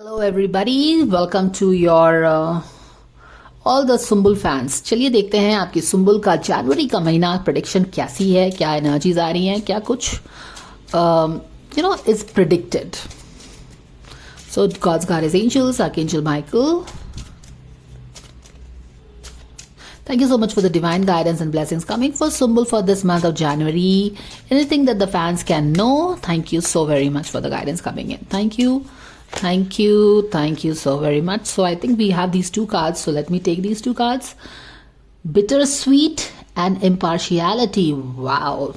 Hello everybody, welcome to your all the Sumbul fans. चलिए देखते हैं आपकी सुम्बुल का जनवरी का महीना प्रेडिक्शन कैसी है, क्या एनर्जीज आ रही हैं, क्या कुछ is predicted. So God's guidance angels, archangel Michael, thank you so much for the divine guidance and blessings coming for Sumbul for this month of January. Anything that the fans can know, thank you so very much for the guidance coming in. Thank you so very much. So I think we have these two cards, so let me take these two cards. Bittersweet and impartiality. Wow.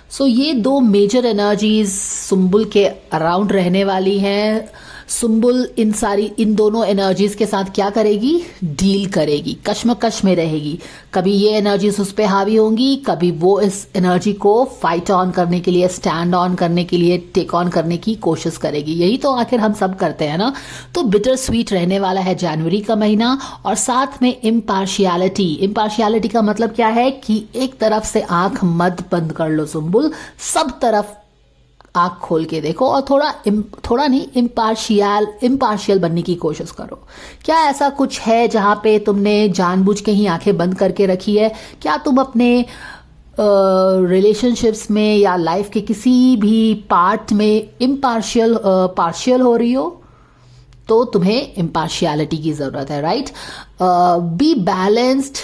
So ये दो major energies Sumbul के around रहने वाली हैं। सुम्बुल इन दोनों energies के साथ क्या करेगी? डील करेगी, कश्मकश में रहेगी। कभी ये एनर्जीज उस पर हावी होंगी, कभी वो इस एनर्जी को फाइट ऑन करने के लिए, स्टैंड ऑन करने के लिए, टेक ऑन करने की कोशिश करेगी। यही तो आखिर हम सब करते हैं ना। तो बिटर स्वीट रहने वाला है जनवरी का महीना, और साथ में इम्पार्शियलिटी। इम्पार्शियलिटी का मतलब क्या है कि एक तरफ से आंख मत बंद कर लो सुम्बुल, सब तरफ आंख खोल के देखो और थोड़ा नहीं, इम्पार्शियल बनने की कोशिश करो। क्या ऐसा कुछ है जहां पे तुमने जानबूझ के ही आंखें बंद करके रखी है? क्या तुम अपने रिलेशनशिप्स में या लाइफ के किसी भी पार्ट में पार्शियल हो रही हो? तो तुम्हें इम्पार्शियलिटी की जरूरत है, right? Be balanced,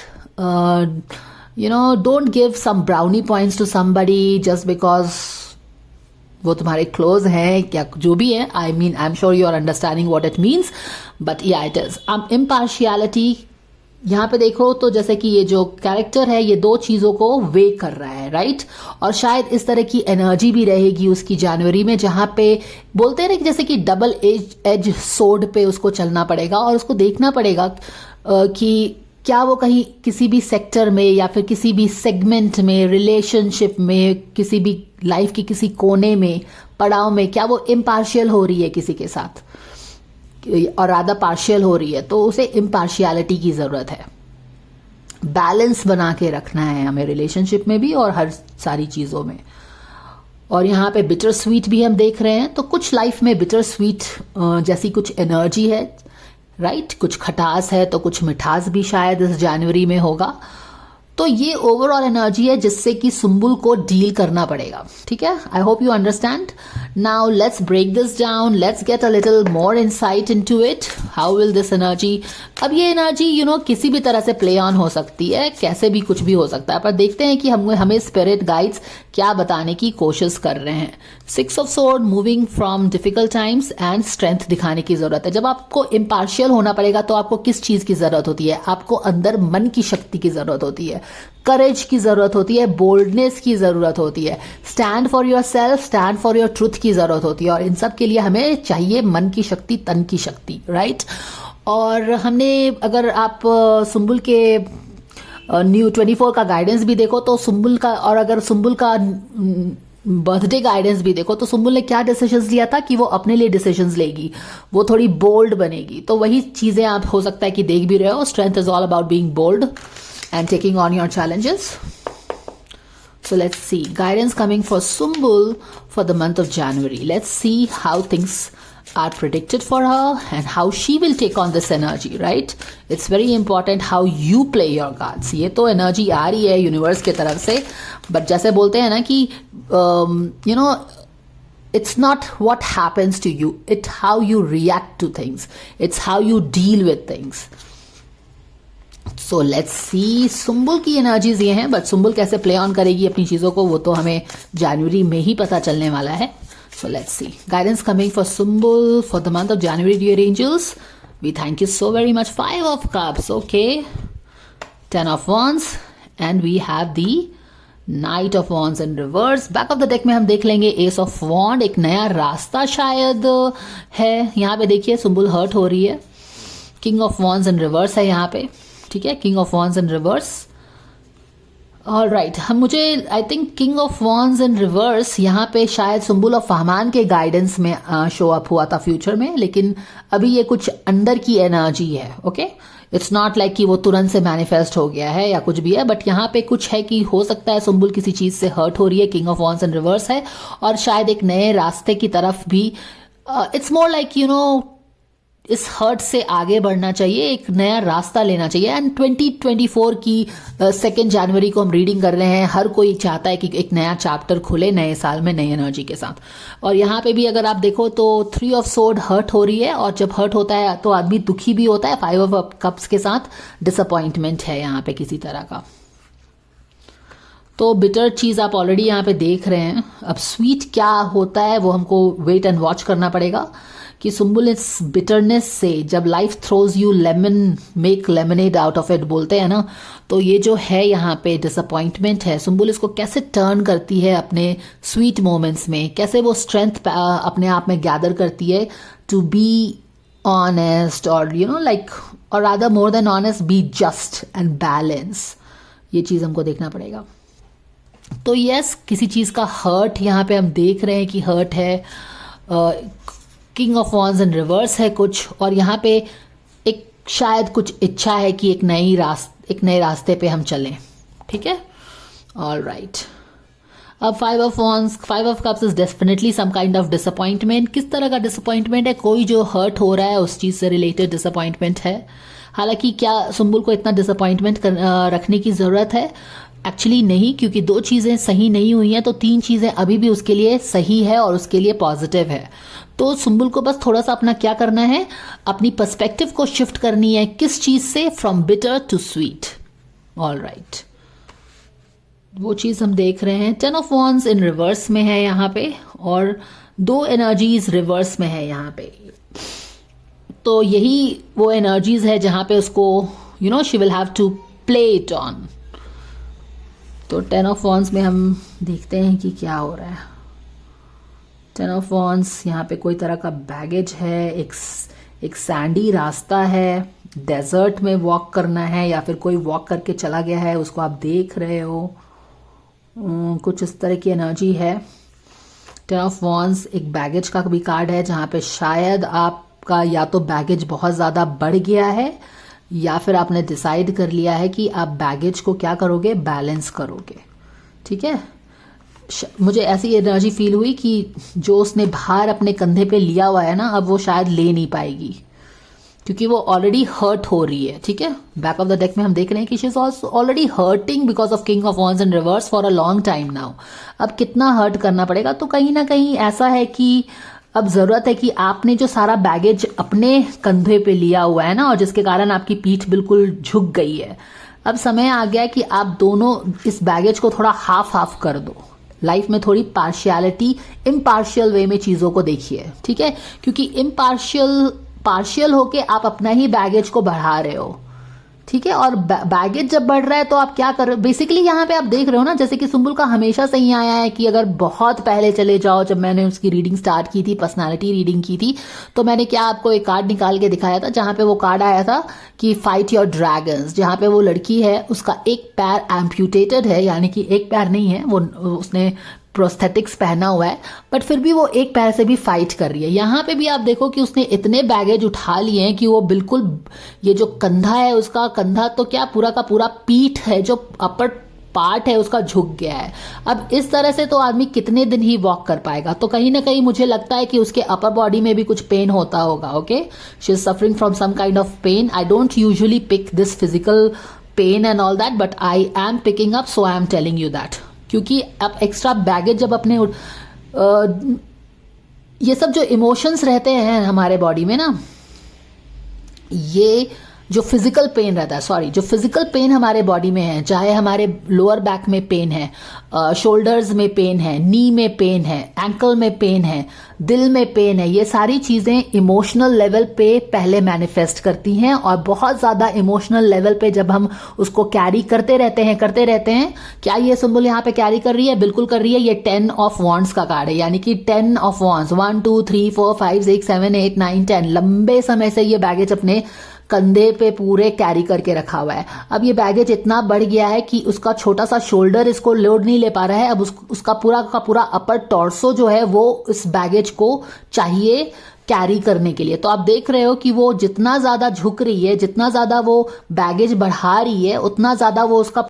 don't give some brownie points to somebody just because वो तुम्हारे क्लोज हैं, क्या जो भी है। I am sure you are understanding what it means, but yeah it is impartiality. यहां पे देखो तो जैसे कि ये जो कैरेक्टर है, ये दो चीजों को वे कर रहा है, राइट? और शायद इस तरह की एनर्जी भी रहेगी उसकी जनवरी में, जहां पे बोलते हैं ना कि जैसे कि डबल एज सोर्ड पे उसको चलना पड़ेगा और उसको देखना पड़ेगा कि क्या वो कहीं किसी भी सेक्टर में या फिर किसी भी सेगमेंट में, रिलेशनशिप में, किसी भी लाइफ के किसी कोने में, पड़ाव में, क्या वो इम्पार्शियल हो रही है किसी के साथ और आधा पार्शियल हो रही है? तो उसे इम्पार्शियलिटी की जरूरत है। बैलेंस बना के रखना है हमें रिलेशनशिप में भी और हर सारी चीजों में। और यहाँ पे बिटर स्वीट भी हम देख रहे हैं, तो कुछ लाइफ में बिटर स्वीट जैसी कुछ एनर्जी है, राइट? कुछ खटास है तो कुछ मिठास भी शायद इस जनवरी में होगा। तो ये ओवरऑल एनर्जी है जिससे कि सुम्बुल को डील करना पड़ेगा, ठीक है? I hope you understand. Now let's break this down, let's get a little more insight into it. How will this energy, अब ये एनर्जी किसी भी तरह से प्ले ऑन हो सकती है, कैसे भी कुछ भी हो सकता है, पर देखते हैं कि हमें स्पिरिट गाइड्स क्या बताने की कोशिश कर रहे हैं। 6 of sword, moving from difficult times and strength दिखाने की जरूरत है। जब आपको इम्पार्शियल होना पड़ेगा तो आपको किस चीज की जरूरत होती है? आपको अंदर मन की शक्ति की जरूरत होती है, करेज की जरूरत होती है, बोल्डनेस की जरूरत होती है, stand for your self, stand for your truth की जरूरत होती है। और इन सब के लिए हमें चाहिए मन की शक्ति, तन की शक्ति, राइट? और हमने, अगर आप सुम्बुल के न्यू 24 का गाइडेंस भी देखो तो सुम्बुल का, और अगर सुम्बुल का बर्थडे गाइडेंस भी देखो तो सुम्बुल ने क्या डिसीजंस लिया था कि वो अपने लिए डिसीजंस लेगी, वो थोड़ी बोल्ड बनेगी। तो वही चीजें आप हो सकता है कि देख भी रहे हो। Strength is all about being bold and taking on your challenges. So let's see guidance coming for Sumbul for the month of January. Let's see how things are predicted for her and how she will take on this energy, right? It's very important how you play your cards. ये तो energy आ रही है universe की तरफ से, but जैसे बोलते हैं ना कि it's not what happens to you, it's how you react to things, it's how you deal with things. So let's सी सुम्बुल की एनर्जीज ये हैं, बट सुम्बुल कैसे प्ले ऑन करेगी अपनी चीजों को वो तो हमें जनवरी में ही पता चलने वाला है। So let's see guidance coming for Sumbul for the month of January, dear angels. We thank you so very much. 5 of cups, okay, 10 of wands, and we have the knight of wands in reverse. Back of the deck में हम देख लेंगे S of वॉन्ड, एक नया रास्ता शायद है। यहाँ पे देखिए सुम्बुल हर्ट हो रही है। King of wands in reverse है यहाँ पे, ठीक है? King of wands in reverse, alright. I think king of wands in reverse यहाँ पे शायद सुम्बुल ऑफ फहमान के गाइडेंस में शो अप हुआ था फ्यूचर में, लेकिन अभी ये कुछ अंदर की एनर्जी है, ओके? इट्स नॉट लाइक कि वो तुरंत से मैनिफेस्ट हो गया है या कुछ भी है, बट यहाँ पे कुछ है कि हो सकता है सुम्बुल किसी चीज से हर्ट हो रही है। King of wands in reverse है और शायद एक नए रास्ते की तरफ भी it's more like you know इस हर्ट से आगे बढ़ना चाहिए, एक नया रास्ता लेना चाहिए। एंड 2024 की 2 जनवरी को हम रीडिंग कर रहे हैं। हर कोई चाहता है कि एक नया चैप्टर खुले नए साल में नई एनर्जी के साथ। और यहाँ पे भी अगर आप देखो तो 3 ऑफ सोर्ड हर्ट हो रही है, और जब हर्ट होता है तो आदमी दुखी भी होता है। 5 ऑफ कप्स के साथ डिसअपॉइंटमेंट है यहाँ पे किसी तरह का। तो बिटर चीज आप ऑलरेडी यहाँ पे देख रहे हैं। अब स्वीट क्या होता है वो हमको वेट एंड वॉच करना पड़ेगा कि सुम्बुल इस बिटरनेस से, जब life throws you lemon make lemonade out of it बोलते हैं ना, तो ये जो है यहाँ पे डिसअपॉइंटमेंट है, सुम्बुल इसको कैसे टर्न करती है अपने स्वीट मोमेंट्स में, कैसे वो स्ट्रेंथ अपने आप में गैदर करती है टू बी ऑनेस्ट, और यू नो लाइक, और rather more than honest, be just and balance. ये चीज हमको देखना पड़ेगा। तो यस, किसी चीज का हर्ट यहाँ पे हम देख रहे हैं कि हर्ट है। King of wands in reverse है कुछ, और यहाँ पे एक शायद कुछ इच्छा है कि एक नए रास्ते पे हम चलें। ठीक है, ऑल राइट। अब 5 of wands, 5 of cups is definitely some kind of disappointment. किस तरह का डिसअपॉइंटमेंट है? कोई जो हर्ट हो रहा है उस चीज से रिलेटेड डिसअपॉइंटमेंट है। हालांकि क्या सुम्बुल को इतना डिसअपॉइंटमेंट रखने की जरूरत है? एक्चुअली नहीं, क्योंकि 2 चीजें सही नहीं हुई हैं तो 3 चीजें अभी भी उसके लिए सही है और उसके लिए पॉजिटिव है। तो सुम्बुल को बस थोड़ा सा अपना क्या करना है, अपनी पर्सपेक्टिव को शिफ्ट करनी है। किस चीज से? From bitter to sweet. All right, वो चीज हम देख रहे हैं। 10 ऑफ वॉन्ड्स इन रिवर्स में है यहाँ पे, और 2 एनर्जीज रिवर्स में है यहाँ पे। तो यही वो एनर्जीज है जहां पे उसको you know she will have to play it on. तो 10 ऑफ वॉन्ड्स में हम देखते हैं कि क्या हो रहा है। 10 ऑफ वॉन्ड्स यहाँ पे कोई तरह का बैगेज है, एक सैंडी रास्ता है, डेजर्ट में वॉक करना है, या फिर कोई वॉक करके चला गया है उसको आप देख रहे हो। कुछ इस तरह की एनर्जी है। 10 ऑफ वॉन्ड्स एक बैगेज का भी कार्ड है, जहाँ पे शायद आपका या तो बैगेज बहुत ज़्यादा बढ़ गया है, या फिर आपने डिसाइड कर लिया है कि आप बैगेज को क्या करोगे, बैलेंस करोगे। ठीक है, मुझे ऐसी एनर्जी फील हुई कि जो उसने भार अपने कंधे पे लिया हुआ है ना, अब वो शायद ले नहीं पाएगी, क्योंकि वो ऑलरेडी हर्ट हो रही है। ठीक है, बैक ऑफ द डेक में हम देख रहे हैं कि she is also already hurting because of king of wands in reverse for a long time now. अब कितना हर्ट करना पड़ेगा? तो कहीं ना कहीं ऐसा है कि अब जरूरत है कि आपने जो सारा बैगेज अपने कंधे पे लिया हुआ है ना, और जिसके कारण आपकी पीठ बिल्कुल झुक गई है, अब समय आ गया कि आप दोनों इस बैगेज को थोड़ा हाफ हाफ कर दो। लाइफ में थोड़ी पार्शियलिटी, इम्पार्शियल वे में चीजों को देखिए। ठीक है, क्योंकि पार्शियल होके आप अपना ही बैगेज को बढ़ा रहे हो। ठीक है, और बैगेज जब बढ़ रहा है तो आप क्या कर रहे हो? बेसिकली यहाँ पे आप देख रहे हो ना, जैसे कि सुम्बुल का हमेशा से ही आया है कि अगर बहुत पहले चले जाओ, जब मैंने उसकी रीडिंग स्टार्ट की थी, पर्सनालिटी रीडिंग की थी, तो मैंने क्या आपको एक कार्ड निकाल के दिखाया था, जहां पे वो कार्ड आया था कि फाइट योर ड्रैगन्स, जहां पे वो लड़की है, उसका एक पैर एम्प्यूटेटेड है, यानी कि एक पैर नहीं है, वो उसने प्रोस्थेटिक्स पहना हुआ है, बट फिर भी वो एक पैर से भी फाइट कर रही है। यहाँ पे भी आप देखो कि उसने इतने बैगेज उठा लिए हैं कि वो बिल्कुल, ये जो कंधा है उसका, कंधा तो क्या पूरा का पूरा पीठ है, जो अपर पार्ट है उसका झुक गया है। अब इस तरह से तो आदमी कितने दिन ही वॉक कर पाएगा? तो कहीं ना कहीं मुझे लगता है कि उसके अपर बॉडी में भी कुछ पेन होता होगा। Okay, she is suffering from some kind of pain. I don't usually pick this physical pain and all that, but I am picking up, so I am telling you that. क्योंकि अब extra baggage जब अपने ये सब जो emotions रहते हैं हमारे बॉडी में ना, ये जो फिजिकल पेन रहता है, सॉरी, जो फिजिकल पेन हमारे बॉडी में है, चाहे हमारे लोअर बैक में पेन है, शोल्डर्स में पेन है, नी में पेन है, एंकल में पेन है, दिल में पेन है, ये सारी चीजें इमोशनल लेवल पे पहले मैनिफेस्ट करती हैं। और बहुत ज्यादा इमोशनल लेवल पे जब हम उसको कैरी करते रहते हैं, क्या ये सिंबल यहाँ पे कैरी कर रही है? बिल्कुल कर रही है। ये 10 ऑफ वॉन्ड्स का कार्ड है, यानी कि 10 ऑफ वॉन्ड्स, 1 2 3 4 5 6 7 8 9 10, लंबे समय से ये बैगेज अपने कंधे पे पूरे कैरी करके रखा हुआ है। अब ये बैगेज इतना बढ़ गया है कि उसका छोटा सा शोल्डर इसको लोड नहीं ले पा रहा है। अब उसका पूरा का पूरा अपर टॉर्सो जो है वो इस बैगेज को चाहिए कैरी करने के लिए। तो आप देख रहे हो कि वो जितना ज्यादा झुक रही है, जितना ज्यादा वो बैगेज बढ़ा रही है, उतना ज्यादा वो उसका